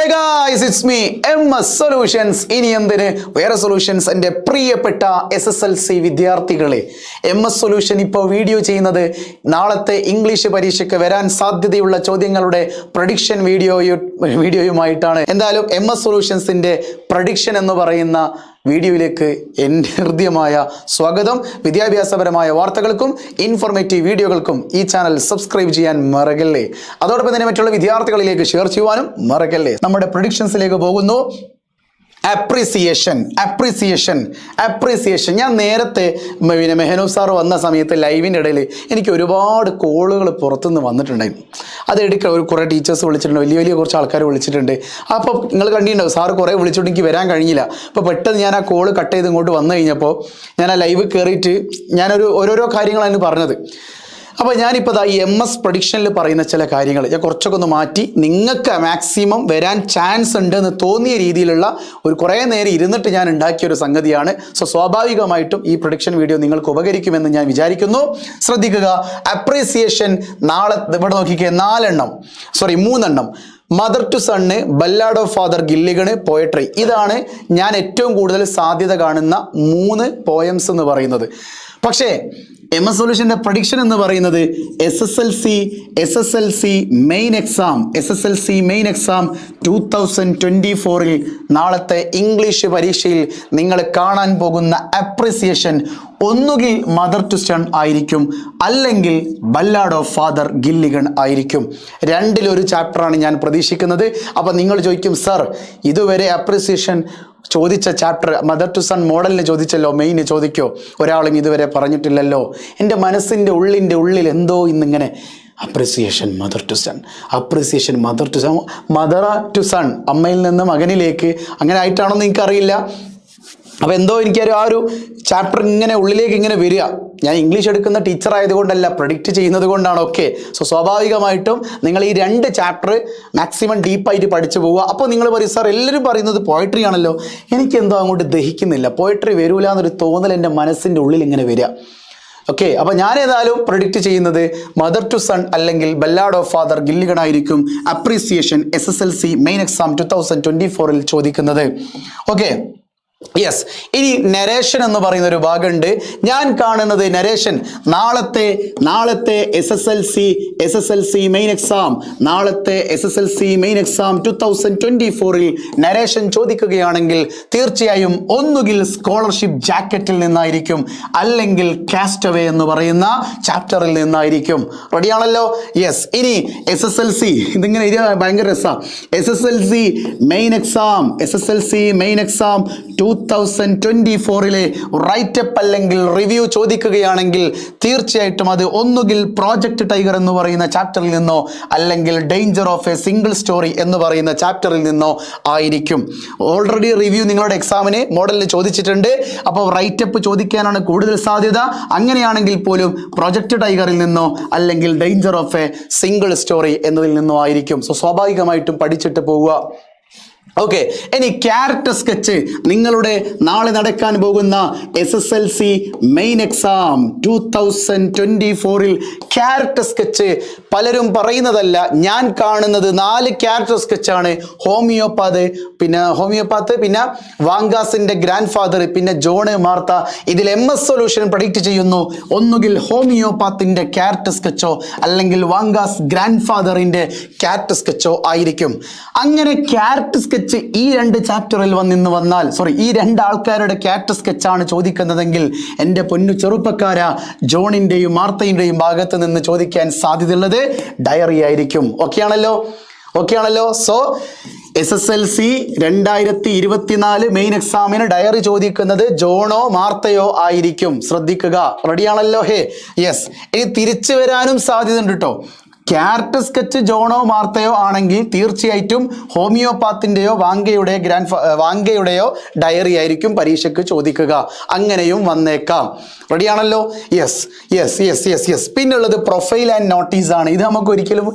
Hey guys, it's me, MS Solutions. ഇനി എന്തിന് വേറെ സൊല്യൂഷൻസ് എൻ്റെ പ്രിയപ്പെട്ട SSLC വിദ്യാർത്ഥികളെ. MS Solution ഇപ്പോൾ വീഡിയോ ചെയ്യുന്നത് നാളത്തെ ഇംഗ്ലീഷ് പരീക്ഷയ്ക്ക് വരാൻ സാധ്യതയുള്ള ചോദ്യങ്ങളുടെ പ്രഡിക്ഷൻ വീഡിയോയുമായിട്ടാണ്. എന്തായാലും MS Solutionsന്റെ പ്രഡിക്ഷൻ എന്ന് പറയുന്ന വീഡിയോയിലേക്ക് എൻ്റെ ഹൃദ്യമായ സ്വാഗതം. വിദ്യാഭ്യാസപരമായ വാർത്തകൾക്കും ഇൻഫോർമേറ്റീവ് വീഡിയോകൾക്കും ഈ ചാനൽ സബ്സ്ക്രൈബ് ചെയ്യാൻ മറക്കല്ലേ. അതോടൊപ്പം തന്നെ മറ്റുള്ള വിദ്യാർത്ഥികളിലേക്ക് ഷെയർ ചെയ്യുവാനും മറക്കല്ലേ. നമ്മുടെ പ്രഡിക്ഷൻസിലേക്ക് പോകുന്നു. അപ്രീസിയേഷൻ ഞാൻ നേരത്തെ മെഹനൂബ് സാർ വന്ന സമയത്ത് ലൈവിൻ്റെ ഇടയിൽ എനിക്ക് ഒരുപാട് കോളുകൾ പുറത്തുനിന്ന് വന്നിട്ടുണ്ടായിരുന്നു. അത് എടുക്കുക കുറേ ടീച്ചേഴ്സ് വിളിച്ചിട്ടുണ്ട്, വലിയ കുറച്ച് ആൾക്കാർ വിളിച്ചിട്ടുണ്ട്. അപ്പോൾ നിങ്ങൾ കണ്ടിട്ടുണ്ടാവും സാർ കുറേ വിളിച്ചിട്ട് എനിക്ക് വരാൻ കഴിഞ്ഞില്ല. അപ്പോൾ പെട്ടെന്ന് ഞാൻ ആ കോള് കട്ട് ചെയ്ത് ഇങ്ങോട്ട് വന്നു കഴിഞ്ഞപ്പോൾ ഞാൻ ആ ലൈവ് കയറിയിട്ട് ഞാനൊരു ഓരോരോ കാര്യങ്ങളാണ് പറഞ്ഞത്. അപ്പോൾ ഞാനിപ്പോൾ ഈ MS പ്രഡിക്ഷനിൽ പറയുന്ന ചില കാര്യങ്ങൾ ഞാൻ കുറച്ചൊക്കെ ഒന്ന് മാറ്റി നിങ്ങൾക്ക് മാക്സിമം വരാൻ ചാൻസ് ഉണ്ട് എന്ന് തോന്നിയ രീതിയിലുള്ള ഒരു കുറേ നേരം ഇരുന്നിട്ട് ഞാൻ ഉണ്ടാക്കിയൊരു സംഗതിയാണ്. സോ സ്വാഭാവികമായിട്ടും ഈ പ്രഡിക്ഷൻ വീഡിയോ നിങ്ങൾക്ക് ഉപകരിക്കുമെന്ന് ഞാൻ വിചാരിക്കുന്നു. ശ്രദ്ധിക്കുക. അപ്രീസിയേഷൻ നാളെ ഇവിടെ നോക്കിക്കേ, 3 mother to son, ballad of father Gilligan, poetry. ഇതാണ് ഞാൻ ഏറ്റവും കൂടുതൽ സാധ്യത കാണുന്ന 3 പോയംസ് എന്ന് പറയുന്നത്. പക്ഷേ MS Solutionന്റെ പ്രഡിക്ഷൻ എന്ന് പറയുന്നത് SSLC മെയിൻ എക്സാം 2024 നാളത്തെ ഇംഗ്ലീഷ് പരീക്ഷയിൽ നിങ്ങൾ കാണാൻ പോകുന്ന അപ്രീസിയേഷൻ ഒന്നുകിൽ മദർ ടു സൺ ആയിരിക്കും, അല്ലെങ്കിൽ ബല്ലാഡ് ഓഫ് ഫാദർ ഗില്ലിഗൺ ആയിരിക്കും. രണ്ടിലൊരു ചാപ്റ്ററാണ് ഞാൻ പ്രതീക്ഷിക്കുന്നത്. അപ്പം നിങ്ങൾ ചോദിക്കും, സർ ഇതുവരെ അപ്രീസിയേഷൻ ചോദിച്ച ചാപ്റ്റർ മദർ ടു സൺ മോഡലിന് ചോദിച്ചല്ലോ, മെയിന് ചോദിക്കോ? ഒരാളും ഇതുവരെ പറഞ്ഞിട്ടില്ലല്ലോ. എൻ്റെ മനസ്സിൻ്റെ ഉള്ളിൽ എന്തോ ഇന്നിങ്ങനെ appreciation mother to son, mother to son, അമ്മയിൽ നിന്ന് മകനിലേക്ക്, അങ്ങനെ ആയിട്ടാണോന്ന് എനിക്കറിയില്ല. അപ്പോൾ എന്തോ എനിക്കൊരു ആ ഒരു ചാപ്റ്റർ ഇങ്ങനെ ഉള്ളിലേക്ക് ഇങ്ങനെ വരിക. ഞാൻ ഇംഗ്ലീഷ് എടുക്കുന്ന ടീച്ചർ ആയതുകൊണ്ടല്ല, പ്രഡിക്റ്റ് ചെയ്യുന്നത് കൊണ്ടാണ്. ഓക്കെ, സോ സ്വാഭാവികമായിട്ടും നിങ്ങൾ ഈ 2 ചാപ്റ്റർ മാക്സിമം ഡീപ്പായിട്ട് പഠിച്ചു പോവുക. അപ്പോൾ നിങ്ങൾ പറയും, സാർ എല്ലാവരും പറയുന്നത് പോയട്രി ആണല്ലോ, എനിക്കെന്തോ അങ്ങോട്ട് ദഹിക്കുന്നില്ല, പോയട്രി വരൂല എന്നൊരു തോന്നൽ എൻ്റെ മനസ്സിൻ്റെ ഉള്ളിൽ ഇങ്ങനെ വരിക. ഓക്കെ, അപ്പോൾ ഞാൻ ഏതായാലും പ്രഡിക്റ്റ് ചെയ്യുന്നത് മദർ ടു സൺ അല്ലെങ്കിൽ ബല്ലാഡ് ഓഫ് ഫാദർ ഗില്ലിഗൺ ആയിരിക്കും അപ്രീസിയേഷൻ SSLC മെയിൻ എക്സാം 2024 ചോദിക്കുന്നത്. Okay, yes. ഇനി നരേഷൻ എന്ന് പറയുന്ന ഒരു ഭാഗമുണ്ട്. ഞാൻ കാണുന്നത് നരേഷൻ നാളത്തെ SSLC മെയിൻ എക്സാം 2024 നരേഷൻ ചോദിക്കുകയാണെങ്കിൽ തീർച്ചയായും ഒന്നുകിൽ സ്കോളർഷിപ്പ് ജാക്കറ്റിൽ നിന്നായിരിക്കും, അല്ലെങ്കിൽ കാസ്റ്റവേ എന്ന് പറയുന്ന ചാപ്റ്ററിൽ നിന്നായിരിക്കും. റെഡിയാണല്ലോ? യെസ്. ഇനി SSLC ഇതിങ്ങനെ ഭയങ്കര രസമാണ്. SSLC മെയിൻ എക്സാം 2024 റൈറ്റപ്പ് അല്ലെങ്കിൽ റിവ്യൂ ചോദിക്കുകയാണെങ്കിൽ തീർച്ചയായിട്ടും അത് ഒന്നുകിൽ പ്രോജക്റ്റ് ടൈഗർ എന്ന് പറയുന്ന ചാപ്റ്ററിൽ നിന്നോ, അല്ലെങ്കിൽ danger of A single story എന്ന് പറയുന്ന ചാപ്റ്ററിൽ നിന്നോ ആയിരിക്കും. ഓൾറെഡി റിവ്യൂ നിങ്ങളുടെ എക്സാമിന് മോഡലിന് ചോദിച്ചിട്ടുണ്ട്. അപ്പോൾ റൈറ്റപ്പ് ചോദിക്കാനാണ് കൂടുതൽ സാധ്യത. അങ്ങനെയാണെങ്കിൽ പോലും പ്രോജക്റ്റ് ടൈഗറിൽ നിന്നോ അല്ലെങ്കിൽ danger of A single story എന്നതിൽ നിന്നോ ആയിരിക്കും. സോ സ്വാഭാവികമായിട്ടും പഠിച്ചിട്ട് പോവുക. ഓക്കെ, ഇനി ക്യാരക്ടർ സ്കെച്ച് നിങ്ങളുടെ നാളെ നടക്കാൻ പോകുന്ന SSLC main exam 2024 character sketch പലരും പറയുന്നതല്ല, ഞാൻ കാണുന്നത് 4 ക്യാരക്ടർ സ്കെച്ചാണ്. ഹോമിയോപാത്ത്, പിന്നെ വാങ്കാസിന്റെ ഗ്രാൻഡ് ഫാദർ, പിന്നെ ജോണ് മാർത്ത. ഇതിൽ MS Solution പ്രഡിക്റ്റ് ചെയ്യുന്നു ഒന്നുകിൽ ഹോമിയോപാത്തിന്റെ ക്യാരക്ടർ സ്കെച്ചോ അല്ലെങ്കിൽ വാങ്കാസ് ഗ്രാൻഡ് ഫാദറിന്റെ ക്യാരക്ടർ സ്കെച്ചോ ആയിരിക്കും. അങ്ങനെ ക്യാരക്ടർ സ്കെച്ച് ഈ 2 ചാപ്റ്ററിൽ ഈ 2 ആൾക്കാരുടെ ക്യാരക്ടർ സ്കെച്ചാണ് ചോദിക്കുന്നതെങ്കിൽ എൻ്റെ പൊന്നു ചെറുപ്പക്കാരാ, ജോണിൻ്റെയും മാർത്തയുടെയും ഭാഗത്ത് നിന്ന് ചോദിക്കാൻ സാധ്യതയുള്ളത് ഡയറി ആയിരിക്കും. ഓക്കെ ആണല്ലോ? സോ SSLC 2024 മെയിൻ എക്സാമിന് ഡയറി ചോദിക്കുന്നത് ജോണോ മാർത്തയോ ആയിരിക്കും. ശ്രദ്ധിക്കുക. റെഡിയാണല്ലോ? യെസ്. ഇനി തിരിച്ചു വരാനും സാധ്യത ഉണ്ട് കേട്ടോ. ക്യാരക്ടർ സ്കെച്ച് ജോണോ മാർത്തയോ ആണെങ്കിൽ തീർച്ചയായിട്ടും ഹോമിയോപാത്തിൻ്റെയോ വാങ്കയുടെയോ ഡയറി ആയിരിക്കും പരീക്ഷയ്ക്ക് ചോദിക്കുക. അങ്ങനെയും വന്നേക്കാം. റെഡിയാണല്ലോ? യെസ്. പിന്നുള്ളത് പ്രൊഫൈൽ ആൻഡ് നോട്ടീസ് ആണ്. ഇത് നമുക്ക് ഒരിക്കലും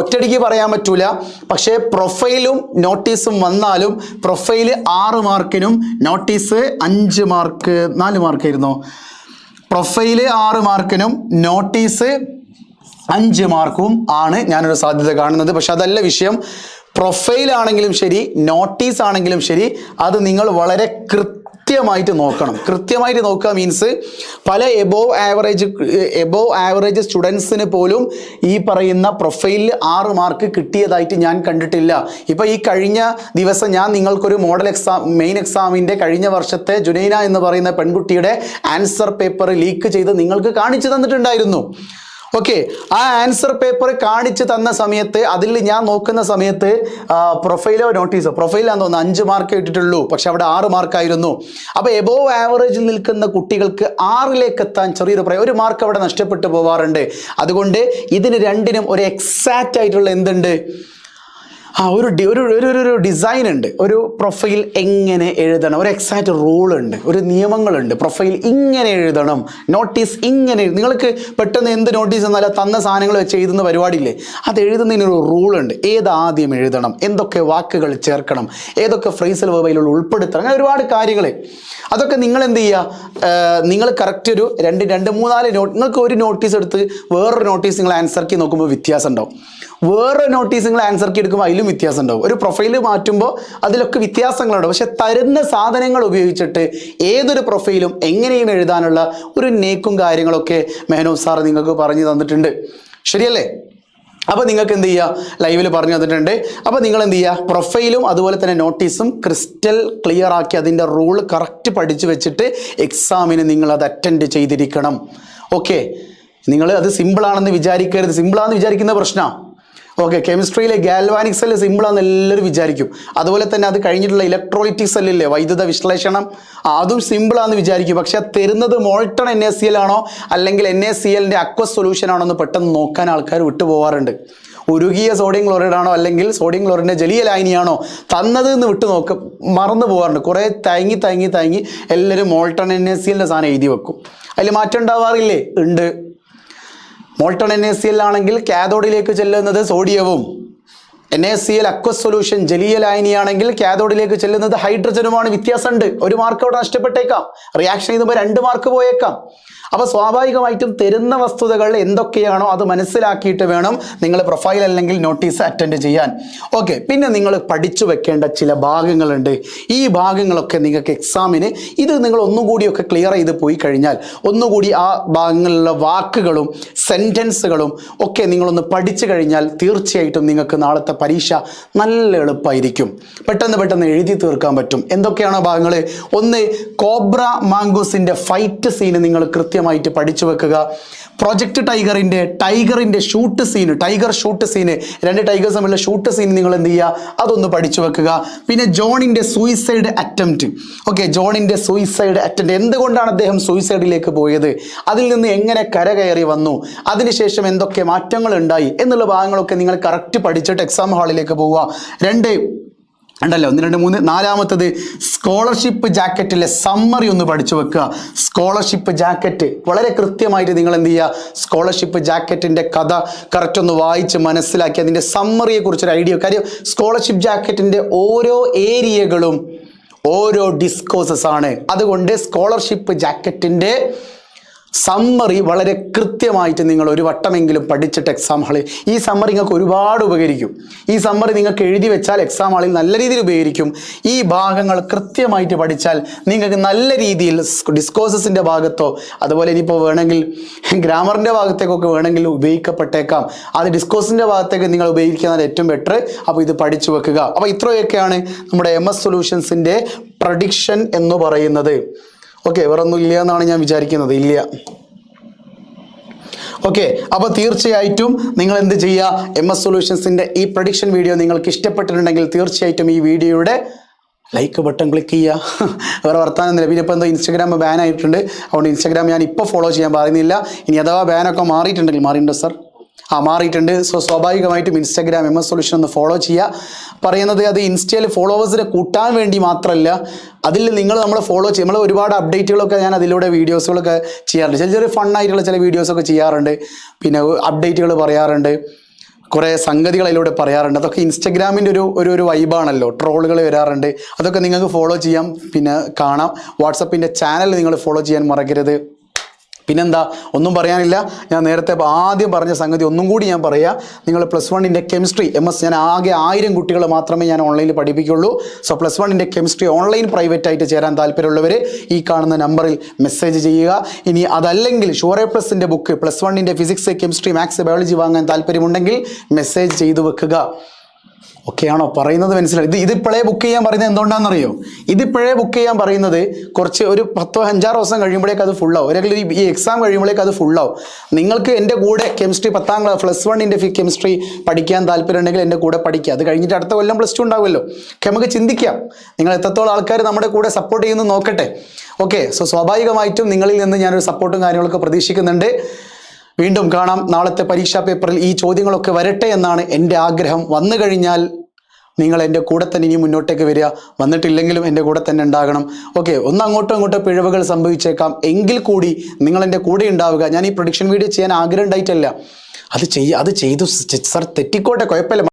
ഒറ്റയടിക്ക് പറയാൻ പറ്റൂല. പക്ഷേ പ്രൊഫൈലും നോട്ടീസും വന്നാലും പ്രൊഫൈല് 6 മാർക്കിനും നോട്ടീസ് 4 മാർക്കായിരുന്നു. പ്രൊഫൈല് 6 മാർക്കിനും നോട്ടീസ് 5 മാർക്കും ആണ് ഞാനൊരു സാധ്യത കാണുന്നത്. പക്ഷെ അതല്ല വിഷയം. പ്രൊഫൈലാണെങ്കിലും ശരി, നോട്ടീസ് ആണെങ്കിലും ശരി, അത് നിങ്ങൾ വളരെ കൃത്യമായിട്ട് നോക്കണം. കൃത്യമായിട്ട് നോക്കുക മീൻസ് പല എബോവ് ആവറേജ് സ്റ്റുഡൻസിന് പോലും ഈ പറയുന്ന പ്രൊഫൈലിൽ 6 മാർക്ക് കിട്ടിയതായിട്ട് ഞാൻ കണ്ടിട്ടില്ല. ഇപ്പോൾ ഈ കഴിഞ്ഞ ദിവസം ഞാൻ നിങ്ങൾക്കൊരു മോഡൽ മെയിൻ എക്സാമിൻ്റെ കഴിഞ്ഞ വർഷത്തെ ജുനൈന എന്ന് പറയുന്ന പെൺകുട്ടിയുടെ ആൻസർ പേപ്പർ ലീക്ക് ചെയ്ത് നിങ്ങൾക്ക് കാണിച്ചു തന്നിട്ടുണ്ടായിരുന്നു. ഓക്കെ, ആ ആൻസർ പേപ്പർ കാണിച്ച് തന്ന സമയത്ത് അതിൽ ഞാൻ നോക്കുന്ന സമയത്ത് പ്രൊഫൈലാന്ന് തോന്നുന്നു 5 മാർക്ക് ഇട്ടിട്ടുള്ളൂ, പക്ഷെ അവിടെ 6 മാർക്കായിരുന്നു. അപ്പോൾ എബോവ് ആവറേജിൽ നിൽക്കുന്ന കുട്ടികൾക്ക് 6ലേക്ക് എത്താൻ ഒരു മാർക്ക് അവിടെ നഷ്ടപ്പെട്ടു പോവാറുണ്ട്. അതുകൊണ്ട് ഇതിന് രണ്ടിനും ഒരു എക്സാക്റ്റ് ആയിട്ടുള്ള എന്തുണ്ട്, ഒരു ഡിസൈൻ ഉണ്ട്. ഒരു പ്രൊഫൈൽ എങ്ങനെ എഴുതണം, ഒരു എക്സാക്റ്റ് റൂൾ ഉണ്ട്, ഒരു നിയമങ്ങളുണ്ട്. പ്രൊഫൈൽ ഇങ്ങനെ എഴുതണം, നോട്ടീസ് ഇങ്ങനെ. നിങ്ങൾക്ക് പെട്ടെന്ന് എന്ത് നോട്ടീസ് എന്നാലും തന്ന സാധനങ്ങൾ വെച്ച് എഴുതുന്ന പരിപാടിയില്ലേ, അത് എഴുതുന്നതിനൊരു റൂളുണ്ട്. ഏതാദ്യം എഴുതണം, എന്തൊക്കെ വാക്കുകൾ ചേർക്കണം, ഏതൊക്കെ ഫ്രേസൽ വേർബിലുള്ള ഉൾപ്പെടുത്തണം, അങ്ങനെ ഒരുപാട് കാര്യങ്ങൾ. അതൊക്കെ നിങ്ങൾ എന്ത് ചെയ്യുക, നിങ്ങൾ കറക്റ്റ് ഒരു 2-3-4 നിങ്ങൾക്ക് ഒരു നോട്ടീസ് എടുത്ത് വേറൊരു നോട്ടീസ് നിങ്ങൾ ആൻസർ കീ നോക്കുമ്പോൾ വ്യത്യാസം ഉണ്ടാവും. വേറൊരു നോട്ടീസ് നിങ്ങൾ ആൻസർ കീ എടുക്കുമ്പോൾ അതിലും വ്യത്യാസം ഉണ്ടാവും. ഒരു പ്രൊഫൈൽ മാറ്റുമ്പോൾ അതിലൊക്കെ വ്യത്യാസങ്ങളുണ്ട്. പക്ഷെ തരുന്ന സാധനങ്ങൾ ഉപയോഗിച്ചിട്ട് ഏതൊരു പ്രൊഫൈലും എങ്ങനെയാണ് എഴുതാനുള്ള ഒരു നേക്കും കാര്യങ്ങളൊക്കെ മേനോ സാർ നിങ്ങൾക്ക് പറഞ്ഞു തന്നിട്ടുണ്ട്. ശരിയല്ലേ? അപ്പോൾ നിങ്ങൾക്ക് എന്ത് ചെയ്യുക, ലൈവിൽ പറഞ്ഞു തന്നിട്ടുണ്ട്. അപ്പോൾ നിങ്ങൾ എന്ത് ചെയ്യുക, പ്രൊഫൈലും അതുപോലെ തന്നെ നോട്ടീസും ക്രിസ്റ്റൽ ക്ലിയർ ആക്കി അതിൻ്റെ റൂൾ കറക്റ്റ് പഠിച്ചു വെച്ചിട്ട് എക്സാമിന് നിങ്ങൾ അത് അറ്റൻഡ് ചെയ്തിരിക്കണം. ഓക്കെ, നിങ്ങൾ അത് സിമ്പിളാണെന്ന് വിചാരിക്കരുത്. സിമ്പിളാണെന്ന് വിചാരിക്കുന്ന പ്രശ്നമാണ്. ഓക്കെ, കെമിസ്ട്രിയിലെ ഗാൽവാനിക് സെല്ല് സിമ്പിളാണെന്ന് എല്ലാവരും വിചാരിക്കും. അതുപോലെ തന്നെ അത് കഴിഞ്ഞിട്ടുള്ള ഇലക്ട്രോളിറ്റിക് സെല്ലില്ലേ, വൈദ്യുത വിശ്ലേഷണം, അതും സിമ്പിളാണെന്ന് വിചാരിക്കും. പക്ഷെ തരുന്നത് മോൾട്ടൺ NaCl ആണോ അല്ലെങ്കിൽ NaClൻ്റെ അക്വസ് സൊല്യൂഷൻ ആണോ എന്ന് പെട്ടെന്ന് നോക്കാൻ ആൾക്കാർ വിട്ടുപോകാറുണ്ട്. ഉരുകിയ സോഡിയം ക്ലോറൈഡ് ആണോ അല്ലെങ്കിൽ സോഡിയം ക്ലോറൈഡിൻ്റെ ജലീയ ലായനിയാണോ തന്നത് എന്ന് മറന്നു പോകാറുണ്ട്. കുറേ തയങ്ങി എല്ലാവരും മോൾട്ടൺ NaClൻ്റെ സാധനം എഴുതി വെക്കും. അതിൽ മാറ്റം ഉണ്ടാവാറില്ലേ? ഉണ്ട്. മോൾട്ടൺ NaCl ആണെങ്കിൽ കാഥോഡിലേക്ക് ചെല്ലുന്നത് സോഡിയവും, NaCl അക്വസ് സൊല്യൂഷൻ ജലീയ ലായനിയാണെങ്കിൽ കാഥോഡിലേക്ക് ചെല്ലുന്നത് ഹൈഡ്രജനുമാണ്. വ്യത്യാസമുണ്ട്. 1 മാർക്ക് അവിടെ നഷ്ടപ്പെട്ടേക്കാം. റിയാക്ഷൻ ചെയ്യുമ്പോൾ 2 മാർക്ക് പോയേക്കാം. അപ്പോൾ സ്വാഭാവികമായിട്ടും തരുന്ന വസ്തുതകൾ എന്തൊക്കെയാണോ അത് മനസ്സിലാക്കിയിട്ട് വേണം നിങ്ങൾ പ്രൊഫൈൽ അല്ലെങ്കിൽ നോട്ടീസ് അറ്റൻഡ് ചെയ്യാൻ. ഓക്കെ, പിന്നെ നിങ്ങൾ പഠിച്ചു വെക്കേണ്ട ചില ഭാഗങ്ങളുണ്ട്. ഈ ഭാഗങ്ങളൊക്കെ നിങ്ങൾക്ക് എക്സാമിന് ഇത് നിങ്ങൾ ഒന്നുകൂടിയൊക്കെ ക്ലിയർ ചെയ്ത് പോയി കഴിഞ്ഞാൽ ഒന്നുകൂടി ആ ഭാഗങ്ങളിലുള്ള വാക്കുകളും സെൻറ്റൻസുകളും ഒക്കെ നിങ്ങളൊന്ന് പഠിച്ചു കഴിഞ്ഞാൽ തീർച്ചയായിട്ടും നിങ്ങൾക്ക് നാളത്തെ പരീക്ഷ നല്ല എളുപ്പമായിരിക്കും. പെട്ടെന്ന് എഴുതി തീർക്കാൻ പറ്റും. എന്തൊക്കെയാണ് ഭാഗങ്ങൾ? ഒന്ന്, കോബ്ര മാംഗൂസിൻ്റെ ഫൈറ്റ് സീന് നിങ്ങൾ കൃത്യമായിട്ട് പഠിച്ചു വെക്കുക. പ്രൊജക്ട് ടൈഗറിൻ്റെ shoot scene, tiger shoot scene, 2 tigers തമ്മിലുള്ള ഷൂട്ട് സീൻ നിങ്ങൾ എന്ത് ചെയ്യുക, അതൊന്ന് പഠിച്ചു വെക്കുക. പിന്നെ ജോണിൻ്റെ സൂയിസൈഡ് അറ്റംപ്റ്റ്. ഓക്കെ, ജോണിൻ്റെ സൂയിസൈഡ് അറ്റംപ്റ്റ്, എന്തുകൊണ്ടാണ് അദ്ദേഹം സൂയിസൈഡിലേക്ക് പോയത്, അതിൽ നിന്ന് എങ്ങനെ കരകയറി വന്നു, അതിനുശേഷം എന്തൊക്കെ മാറ്റങ്ങൾ ഉണ്ടായി എന്നുള്ള ഭാഗങ്ങളൊക്കെ നിങ്ങൾ കറക്റ്റ് പഠിച്ചിട്ട് എക്സാം ഹാളിലേക്ക് പോവുക. 1, 2, 3, 4 സ്കോളർഷിപ്പ് ജാക്കറ്റിലെ സമ്മറി ഒന്ന് പഠിച്ചു വെക്കുക. സ്കോളർഷിപ്പ് ജാക്കറ്റ് വളരെ കൃത്യമായിട്ട് നിങ്ങൾ എന്ത് ചെയ്യുക, സ്കോളർഷിപ്പ് ജാക്കറ്റിൻ്റെ കഥ കറക്റ്റ് ഒന്ന് വായിച്ച് മനസ്സിലാക്കി അതിൻ്റെ സമ്മറിയെക്കുറിച്ചൊരു ഐഡിയ. കാര്യം സ്കോളർഷിപ്പ് ജാക്കറ്റിൻ്റെ ഓരോ ഏരിയകളും ഓരോ ഡിസ്കോഴ്സസ് ആണ്. അതുകൊണ്ട് സ്കോളർഷിപ്പ് ജാക്കറ്റിൻ്റെ സമ്മറി വളരെ കൃത്യമായിട്ട് നിങ്ങൾ ഒരു വട്ടമെങ്കിലും പഠിച്ചിട്ട് എക്സാം ഹാളിൽ ഈ സമ്മറി നിങ്ങൾക്ക് ഒരുപാട് ഉപകരിക്കും. ഈ സമ്മറി നിങ്ങൾക്ക് എഴുതി വെച്ചാൽ എക്സാം ഹാളിൽ നല്ല രീതിയിൽ ഉപകരിക്കും. ഈ ഭാഗങ്ങൾ കൃത്യമായിട്ട് പഠിച്ചാൽ നിങ്ങൾക്ക് നല്ല രീതിയിൽ ഡിസ്കോഴ്സസിൻ്റെ ഭാഗത്തോ അതുപോലെ ഇനിയിപ്പോൾ വേണമെങ്കിൽ ഗ്രാമറിൻ്റെ ഭാഗത്തേക്കൊക്കെ വേണമെങ്കിൽ ഉപയോഗിക്കപ്പെട്ടേക്കാം. അത് ഡിസ്കോഴ്സിൻ്റെ ഭാഗത്തേക്ക് നിങ്ങൾ ഉപയോഗിക്കുന്നതാണ് ഏറ്റവും ബെറ്റർ. അപ്പോൾ ഇത് പഠിച്ചു വെക്കുക. അപ്പോൾ ഇത്രയൊക്കെയാണ് നമ്മുടെ MS സൊല്യൂഷൻസിൻ്റെ പ്രഡിക്ഷൻ എന്ന് പറയുന്നത്. ഓക്കെ, വേറെ ഒന്നും ഇല്ല എന്നാണ് ഞാൻ വിചാരിക്കുന്നത്. ഇല്ല. ഓക്കെ, അപ്പോൾ തീർച്ചയായിട്ടും നിങ്ങൾ എന്ത് ചെയ്യുക, MS സൊല്യൂഷൻസിൻ്റെ ഈ പ്രഡിക്ഷൻ വീഡിയോ നിങ്ങൾക്ക് ഇഷ്ടപ്പെട്ടിട്ടുണ്ടെങ്കിൽ തീർച്ചയായിട്ടും ഈ വീഡിയോയുടെ ലൈക്ക് ബട്ടൺ ക്ലിക്ക് ചെയ്യുക. വേറെ വർത്താനം പിന്നെ ഇപ്പോൾ എന്തോ ഇൻസ്റ്റാഗ്രാം ബാൻ ആയിട്ടുണ്ട്. അതുകൊണ്ട് ഇൻസ്റ്റാഗ്രാം ഞാൻ ഇപ്പോൾ ഫോളോ ചെയ്യാൻ പറയുന്നില്ല. ഇനി അഥവാ ബാനൊക്കെ മാറിയിട്ടുണ്ടെങ്കിൽ, മാറിയിട്ടുണ്ടോ സാർ? മാറിയിട്ടുണ്ട്. സോ സ്വാഭാവികമായിട്ടും ഇൻസ്റ്റാഗ്രാം MS സൊല്യൂഷൻ ഒന്ന് ഫോളോ ചെയ്യുക. പറയുന്നത് അത് ഇൻസ്റ്റയിൽ ഫോളോവേഴ്സിനെ കൂട്ടാൻ വേണ്ടി മാത്രമല്ല, അതിൽ നമ്മൾ ഫോളോ ചെയ്യും. നമ്മൾ ഒരുപാട് അപ്ഡേറ്റുകളൊക്കെ ഞാൻ അതിലൂടെ വീഡിയോസുകളൊക്കെ ചെയ്യാറുണ്ട്. ചെറിയ ഫണ്ണായിട്ടുള്ള ചില വീഡിയോസൊക്കെ ചെയ്യാറുണ്ട്. പിന്നെ അപ്ഡേറ്റുകൾ പറയാറുണ്ട്, കുറേ സംഗതികൾ അതിലൂടെ പറയാറുണ്ട്. അതൊക്കെ ഇൻസ്റ്റഗ്രാമിൻ്റെ ഒരു വൈബാണല്ലോ. ട്രോളുകൾ വരാറുണ്ട്. അതൊക്കെ നിങ്ങൾക്ക് ഫോളോ ചെയ്യാം, പിന്നെ കാണാം. വാട്സപ്പിൻ്റെ ചാനൽ നിങ്ങൾ ഫോളോ ചെയ്യാൻ മറക്കരുത്. പിന്നെന്താ, ഒന്നും പറയാനില്ല. ഞാൻ നേരത്തെ ആദ്യം പറഞ്ഞ സംഗതി ഒന്നും കൂടി ഞാൻ പറയാം. നിങ്ങൾ +1 കെമിസ്ട്രി MS ഞാൻ ആകെ 1000 കുട്ടികളെ മാത്രമേ ഞാൻ ഓൺലൈനിൽ പഠിപ്പിക്കുള്ളൂ. സോ +1 കെമിസ്ട്രി ഓൺലൈൻ പ്രൈവറ്റ് ആയിട്ട് ചേരാൻ താല്പര്യമുള്ളവർ ഈ കാണുന്ന നമ്പറിൽ മെസ്സേജ് ചെയ്യുക. ഇനി അതല്ലെങ്കിൽ ഷുവർ+ന്റെ book +1 physics chemistry maths biology വാങ്ങാൻ താല്പര്യമുണ്ടെങ്കിൽ മെസ്സേജ് ചെയ്തു വെക്കുക. ഓക്കെ ആണോ? പറയുന്നത് മനസ്സിലായി. ഇതിപ്പോഴേ ബുക്ക് ചെയ്യാൻ പറയുന്നത് എന്തുകൊണ്ടാണെന്നറിയോ? ഇതിപ്പോഴേ ബുക്ക് ചെയ്യാൻ പറയുന്നത് കുറച്ച് ഒരു 10-5-6 ദിവസം കഴിയുമ്പോഴേക്ക് അത് ഫുള്ളാവും. അല്ലെങ്കിൽ ഈ എക്സാം കഴിയുമ്പോഴേക്ക് അത് ഫുള്ളാവും. നിങ്ങൾക്ക് എൻ്റെ കൂടെ കെമിസ്ട്രി 10ാം ക്ലാസ് +1 കെമിസ്ട്രി പഠിക്കാൻ താല്പര്യമുണ്ടെങ്കിൽ എൻ്റെ കൂടെ പഠിക്കുക. അത് കഴിഞ്ഞിട്ട് അടുത്ത കൊല്ലം +2 ഉണ്ടാവുമല്ലോ. നമുക്ക് ചിന്തിക്കാം നിങ്ങൾ എത്രത്തോളം ആൾക്കാർ നമ്മുടെ കൂടെ സപ്പോർട്ട് ചെയ്യുന്നു നോക്കട്ടെ. ഓക്കെ, സോ സ്വാഭാവികമായിട്ടും നിങ്ങളിൽ നിന്ന് ഞാനൊരു സപ്പോർട്ടും കാര്യങ്ങളൊക്കെ പ്രതീക്ഷിക്കുന്നുണ്ട്. വീണ്ടും കാണാം. നാളത്തെ പരീക്ഷാ പേപ്പറിൽ ഈ ചോദ്യങ്ങളൊക്കെ വരട്ടെ എന്നാണ് എൻ്റെ ആഗ്രഹം. വന്നു കഴിഞ്ഞാൽ നിങ്ങൾ എൻ്റെ കൂടെ തന്നെ ഇനി മുന്നോട്ടേക്ക് വരിക. വന്നിട്ടില്ലെങ്കിലും എൻ്റെ കൂടെ തന്നെ ഉണ്ടാകണം. ഓക്കെ, ഒന്ന് അങ്ങോട്ടോ ഇങ്ങോട്ടോ പിഴവുകൾ സംഭവിച്ചേക്കാം, എങ്കിൽ കൂടി നിങ്ങൾ എൻ്റെ കൂടെ ഉണ്ടാവുക. ഞാൻ ഈ പ്രൊഡിക്ഷൻ വീഡിയോ ചെയ്യാൻ ആഗ്രഹം ഉണ്ടായിട്ടല്ല, അത് ചെയ്തു സർ, തെറ്റിക്കോട്ടെ, കുഴപ്പമില്ല.